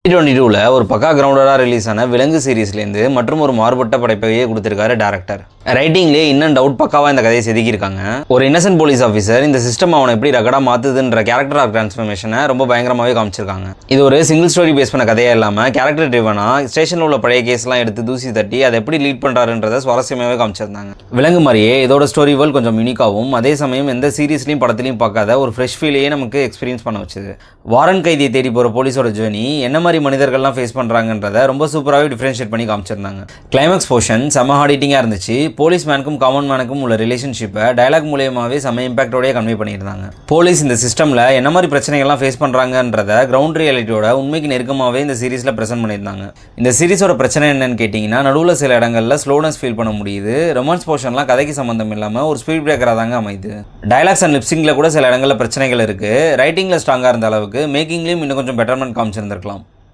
2022 ஒரு பக்கா கிரவுண்டடாக ரிலீஸ் ஆன விலங்கு சீரீஸ்லேருந்து மற்றும் ஒரு மாறுபட்ட படைப்பையே கொடுத்துருக்காரு டேரக்டர். ரைட்டிங்லேயே இன்னும் டவுட் பக்காவாக இந்த கதையை செதுக்கியிருக்காங்க. ஒரு இன்னசென்ட் போலீஸ் ஆஃபீஸர் இந்த சிஸ்டம் அவனை எப்படி ரெக்கார்டாக மாற்றுதுன்ற கேரக்டர் ஆஃப் டிரான்ஸ்ஃபர்மேஷனை ரொம்ப பயங்கரமாகவே காமிச்சிருக்காங்க. இது ஒரு சிங்கிள் ஸ்டோரி பேஸ் பண்ண கதையாக இல்லாமல் கேரக்டர் ட்ரிவனாக ஸ்டேஷனில் உள்ள பழைய கேஸ்லாம் எடுத்து தூசி தட்டி அதை எப்படி லீட் பண்ணுறாருன்றதை சுவாரஸ்யமாகவே காமிச்சிருந்தாங்க. விலங்கு மாதிரியே இதோட ஸ்டோரி வேர்ல்ட் கொஞ்சம் யூனிக்காகவும் அதே சமயம் எந்த சீரீஸ்லையும் படத்துலையும் பார்க்காத ஒரு ஃப்ரெஷ் ஃபீலையே நமக்கு எக்ஸ்பீரியன்ஸ் பண்ண வச்சுது. வாரன் கைதியை தேடி போகிற போலீஸோட ஜேர்னி என்ன மாதிரி மனிதர்கள்லாம் ஃபேஸ் பண்ணுறாங்கன்றதை ரொம்ப சூப்பராகவே டிஃபரன்ஷியேட் பண்ணி காமிச்சிருந்தாங்க. கிளைமேக்ஸ் போர்ஷன் செம்ம ஹார்ட் ஹிட்டிங்காக இருந்துச்சு. போலீஸ் மேனுக்கும் காமன் மேனுக்கும் உள்ள ரிலேஷன்ஷிப்பை டயலாக் மூலியமாகவே செம்ம இம்பாக்டோடய கன்வே பண்ணியிருந்தாங்க. போலீஸ் இந்த சிஸ்டமில் என்ன மாதிரி பிரச்சனைகள்லாம் ஃபேஸ் பண்ணுறாங்கன்றத கிரவுண்ட் ரியாலிட்டியோட உண்மைக்கு நெருக்கமாகவே இந்த சீரீஸில் ப்ரெசென்ட் பண்ணியிருந்தாங்க. இந்த சீரீஸோட பிரச்சனை என்னன்னு கேட்டிங்கன்னா, நடுவில் சில இடங்களில் ஸ்லோனஸ் ஃபீல் பண்ண முடியுது. ரொமான்ஸ் போர்ஷன்லாம் கதைக்கு சம்மந்தம் இல்லாமல் ஒரு ஸ்பீட் பிரேக்கராக தாங்க அமையுது. டயலாக்ஸ் அண்ட் லிப்சிங்கில் கூட சில இடங்களில் பிரச்சனைகள் இருக்குது. ரைட்டிங்கில் ஸ்ட்ராங்காக இருந்த அளவுக்கு மேக்கிங்லேயும் இன்னும் கொஞ்சம் பெட்டர்மெண்ட் காமிச்சிருந்திருக்கலாம்.